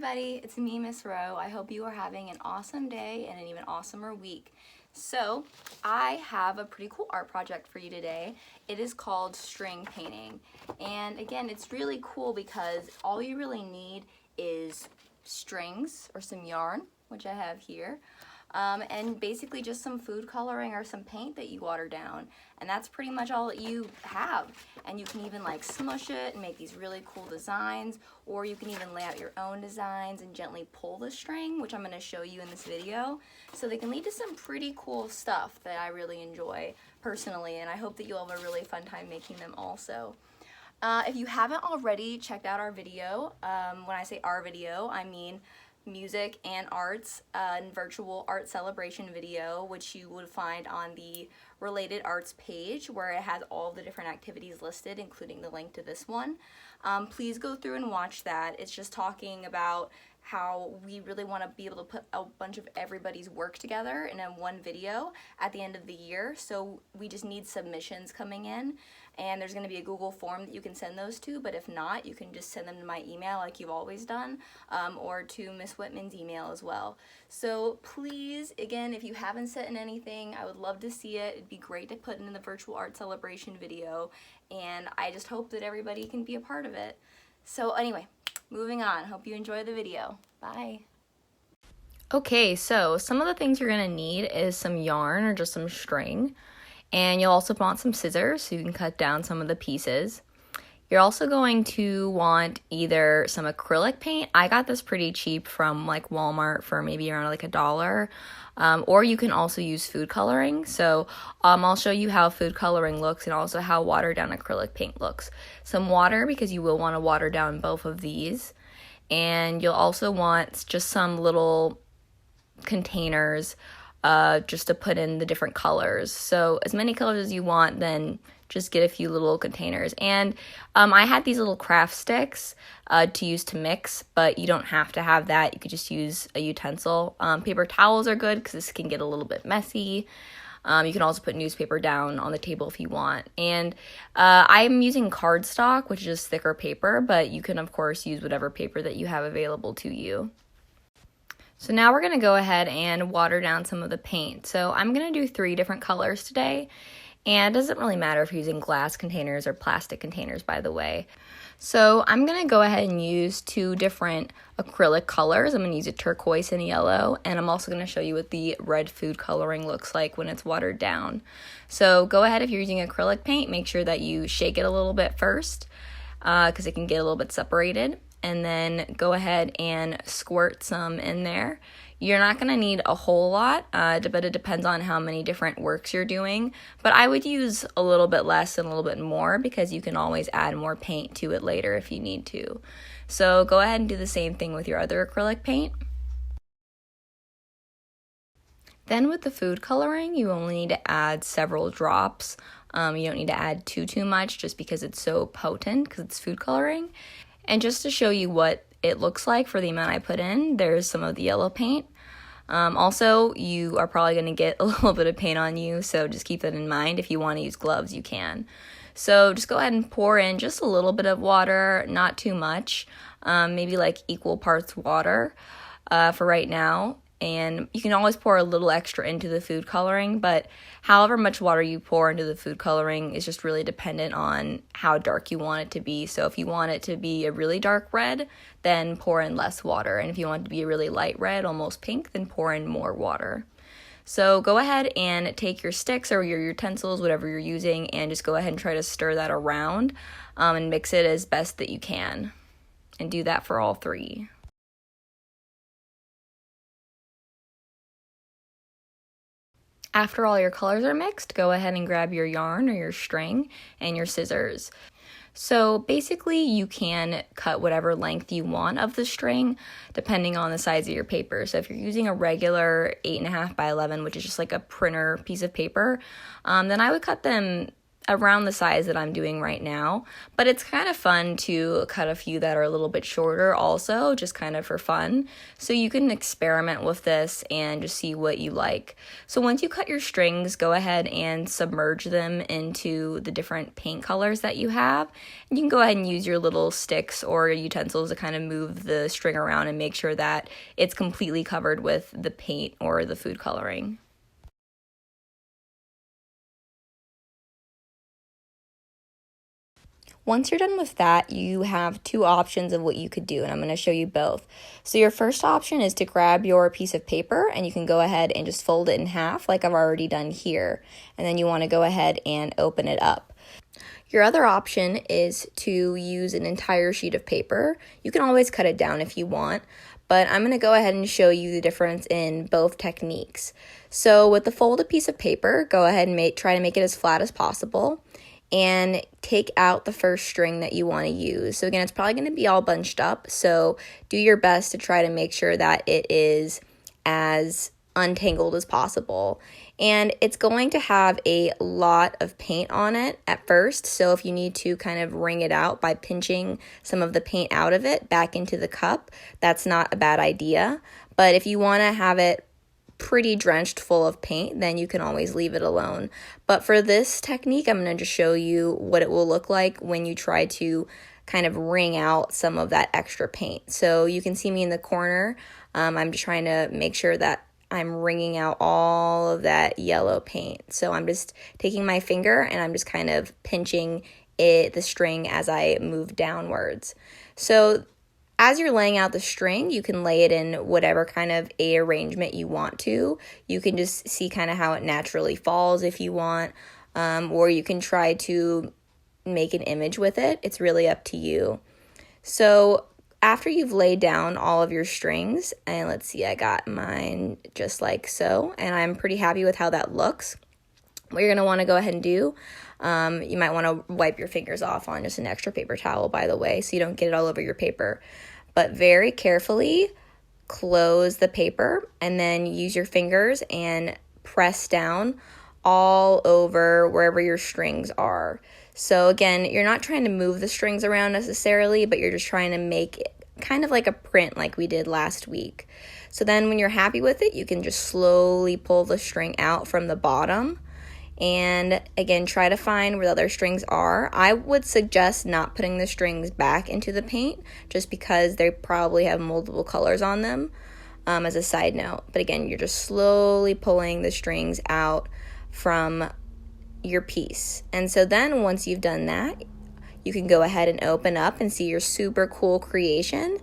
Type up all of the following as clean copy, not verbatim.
everybody, it's me, Miss Rowe. I hope you are having an awesome day and an even awesomer week. So, I have a pretty cool art project for you today. It is called string painting. And again, it's really cool because all you really need is strings or some yarn, which I have here, and basically just some food coloring or some paint that you water down. And that's pretty much all that you have. And you can even like smush it and make these really cool designs, or you can even lay out your own designs and gently pull the string, which I'm going to show you in this video. So they can lead to some pretty cool stuff that I really enjoy personally, and I hope that you'll have a really fun time making them also. If you haven't already checked out our video, when I say our video, I mean music and arts and virtual art celebration video, which you would find on the related arts page where it has all the different activities listed, including the link to this one. Please go through and watch that. It's just talking about how we really want to be able to put a bunch of everybody's work together in one video at the end of the year. So we just need submissions coming in, and there's going to be a Google form that you can send those to, but if not, you can just send them to my email like you've always done, or to Miss Whitman's email as well. So please, again, if you haven't sent in anything, I would love to see it. It'd be great to put in the virtual art celebration video, and I just hope that everybody can be a part of it. So anyway, moving on. Hope you enjoy the video. Bye. Okay, so some of the things you're going to need is some yarn or just some string. And you'll also want some scissors so you can cut down some of the pieces. You're also going to want either some acrylic paint. I got this pretty cheap from like Walmart for maybe around like $1. Or you can also use food coloring. So I'll show you how food coloring looks and also how watered down acrylic paint looks. Some water, because you will want to water down both of these. And you'll also want just some little containers just to put in the different colors. So as many colors as you want, then just get a few little containers. And I had these little craft sticks to use to mix, but you don't have to have that. You could just use a utensil. Paper towels are good because this can get a little bit messy. You can also put newspaper down on the table if you want. And I'm using cardstock, which is thicker paper, but you can, of course, use whatever paper that you have available to you. So now we're going to go ahead and water down some of the paint. So I'm going to do 3 different colors today. And it doesn't really matter if you're using glass containers or plastic containers, by the way. So I'm going to go ahead and use 2 different acrylic colors. I'm going to use a turquoise and yellow, and I'm also going to show you what the red food coloring looks like when it's watered down. So go ahead, if you're using acrylic paint, make sure that you shake it a little bit first because it can get a little bit separated. And then go ahead and squirt some in there. You're not going to need a whole lot, but it depends on how many different works you're doing. But I would use a little bit less and a little bit more because you can always add more paint to it later if you need to. So go ahead and do the same thing with your other acrylic paint. Then with the food coloring, you only need to add several drops. You don't need to add too much just because it's so potent because it's food coloring. And just to show you what it looks like for the amount I put in, there's some of the yellow paint. Also, you are probably going to get a little bit of paint on you, so just keep that in mind. If you want to use gloves, you can. So just go ahead and pour in just a little bit of water, not too much, maybe like equal parts water for right now. And you can always pour a little extra into the food coloring, but however much water you pour into the food coloring is just really dependent on how dark you want it to be. So if you want it to be a really dark red, then pour in less water. And if you want it to be a really light red, almost pink, then pour in more water. So go ahead and take your sticks or your utensils, whatever you're using, and just go ahead and try to stir that around and mix it as best that you can. And do that for all 3. After all your colors are mixed, go ahead and grab your yarn or your string and your scissors. So basically you can cut whatever length you want of the string depending on the size of your paper. So if you're using a regular 8.5 by 11, which is just like a printer piece of paper, then I would cut them around the size that I'm doing right now, but it's kind of fun to cut a few that are a little bit shorter also, just kind of for fun. So you can experiment with this and just see what you like. So once you cut your strings, go ahead and submerge them into the different paint colors that you have. And you can go ahead and use your little sticks or utensils to kind of move the string around and make sure that it's completely covered with the paint or the food coloring. Once you're done with that, you have two options of what you could do, and I'm going to show you both. So your first option is to grab your piece of paper, and you can go ahead and just fold it in half like I've already done here. And then you want to go ahead and open it up. Your other option is to use an entire sheet of paper. You can always cut it down if you want, but I'm going to go ahead and show you the difference in both techniques. So with the folded piece of paper, go ahead and try to make it as flat as possible. And take out the first string that you want to use. So again, it's probably going to be all bunched up, so do your best to try to make sure that it is as untangled as possible. And it's going to have a lot of paint on it at first, so if you need to kind of wring it out by pinching some of the paint out of it back into the cup, that's not a bad idea. But if you want to have it pretty drenched full of paint, then you can always leave it alone. But for this technique, I'm going to just show you what it will look like when you try to kind of wring out some of that extra paint. So you can see me in the corner. I'm just trying to make sure that I'm wringing out all of that yellow paint. So I'm just taking my finger and I'm just kind of pinching the string as I move downwards. So as you're laying out the string, you can lay it in whatever kind of a arrangement you want to. You can just see kind of how it naturally falls if you want, or you can try to make an image with it. It's really up to you. So after you've laid down all of your strings, and let's see, I got mine just like so, and I'm pretty happy with how that looks. What you're going to want to go ahead and do, you might want to wipe your fingers off on just an extra paper towel, by the way, so you don't get it all over your paper. But very carefully close the paper and then use your fingers and press down all over wherever your strings are. So again, you're not trying to move the strings around necessarily, but you're just trying to make it kind of like a print like we did last week. So then when you're happy with it, you can just slowly pull the string out from the bottom. And again, try to find where the other strings are. I would suggest not putting the strings back into the paint just because they probably have multiple colors on them, as a side note. But again, you're just slowly pulling the strings out from your piece. And so then once you've done that, you can go ahead and open up and see your super cool creation.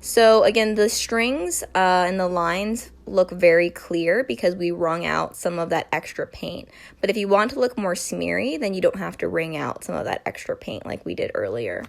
So again, the strings and the lines look very clear because we wrung out some of that extra paint. But if you want to look more smeary, then you don't have to wring out some of that extra paint like we did earlier.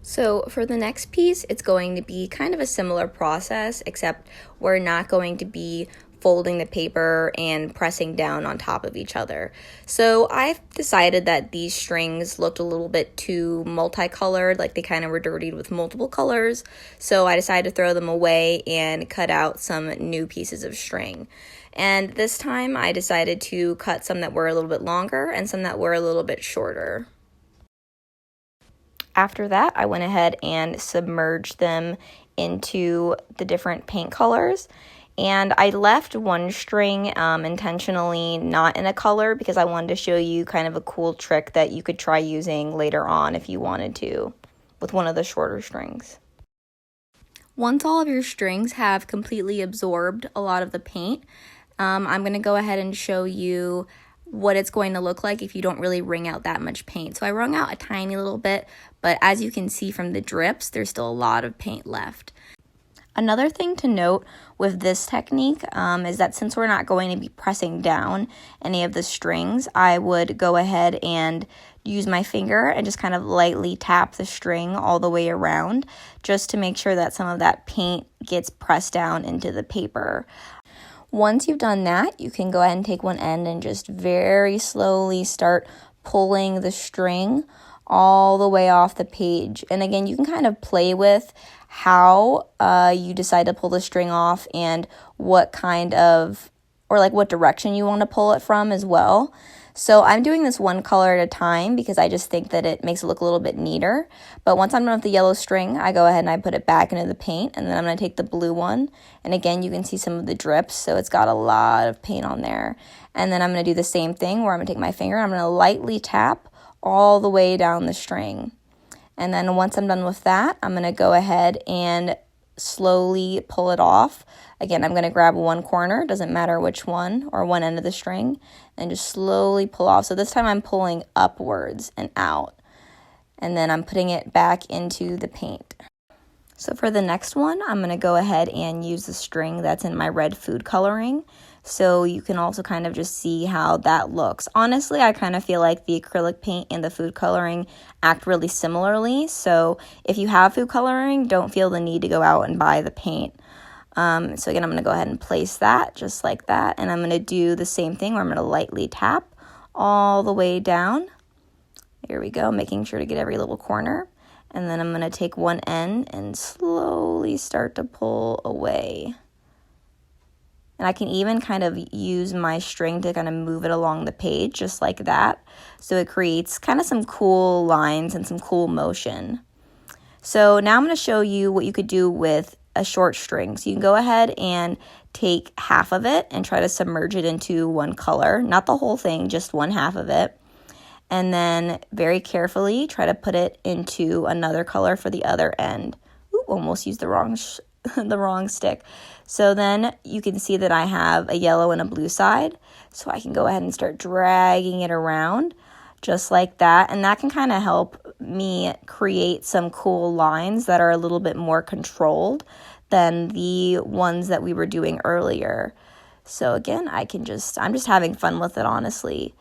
So for the next piece, it's going to be kind of a similar process, except we're not going to be folding the paper and pressing down on top of each other. So I've decided that these strings looked a little bit too multicolored, like they kind of were dirtied with multiple colors. So I decided to throw them away and cut out some new pieces of string. And this time I decided to cut some that were a little bit longer and some that were a little bit shorter. After that, I went ahead and submerged them into the different paint colors. And I left one string intentionally not in a color because I wanted to show you kind of a cool trick that you could try using later on if you wanted to with one of the shorter strings. Once all of your strings have completely absorbed a lot of the paint, I'm going to go ahead and show you what it's going to look like if you don't really wring out that much paint. So I wrung out a tiny little bit, but as you can see from the drips, there's still a lot of paint left. Another thing to note with this technique is that since we're not going to be pressing down any of the strings, I would go ahead and use my finger and just kind of lightly tap the string all the way around just to make sure that some of that paint gets pressed down into the paper. Once you've done that, you can go ahead and take one end and just very slowly start pulling the string all the way off the page. And again, you can kind of play with how you decide to pull the string off and what kind of, or like what direction you want to pull it from as well. So I'm doing this one color at a time because I just think that it makes it look a little bit neater. But once I'm done with the yellow string, I go ahead and I put it back into the paint, and then I'm going to take the blue one. And again, you can see some of the drips, so it's got a lot of paint on there. And then I'm going to do the same thing where I'm going to take my finger and I'm going to lightly tap all the way down the string. And then once I'm done with that, I'm going to go ahead and slowly pull it off. Again, I'm going to grab one corner, doesn't matter which one, or one end of the string, and just slowly pull off. So this time I'm pulling upwards and out, and then I'm putting it back into the paint. So for the next one, I'm going to go ahead and use the string that's in my red food coloring. So you can also kind of just see how that looks. Honestly, I kind of feel like the acrylic paint and the food coloring act really similarly. So if you have food coloring, don't feel the need to go out and buy the paint. So again, I'm going to go ahead and place that just like that. And I'm going to do the same thing where I'm going to lightly tap all the way down. Here we go, making sure to get every little corner. And then I'm going to take one end and slowly start to pull away. And I can even kind of use my string to kind of move it along the page just like that. So it creates kind of some cool lines and some cool motion. So now I'm going to show you what you could do with a short string. So you can go ahead and take half of it and try to submerge it into one color. Not the whole thing, just one half of it. And then very carefully try to put it into another color for the other end. Ooh, almost used the wrong stick. So then you can see that I have a yellow and a blue side. So I can go ahead and start dragging it around just like that. And that can kind of help me create some cool lines that are a little bit more controlled than the ones that we were doing earlier. So again, I'm just having fun with it, honestly.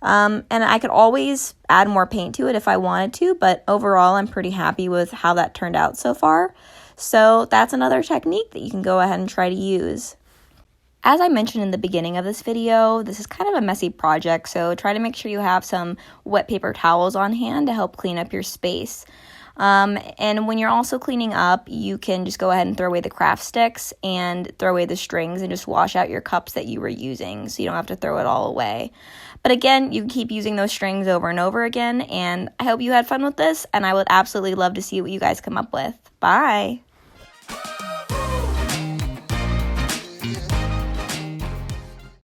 And I could always add more paint to it if I wanted to, but overall I'm pretty happy with how that turned out so far. So that's another technique that you can go ahead and try to use. As I mentioned in the beginning of this video, this is kind of a messy project, so try to make sure you have some wet paper towels on hand to help clean up your space. And when you're also cleaning up, you can just go ahead and throw away the craft sticks and throw away the strings and just wash out your cups that you were using, so you don't have to throw it all away. But again, you can keep using those strings over and over again, and I hope you had fun with this, and I would absolutely love to see what you guys come up with. Bye!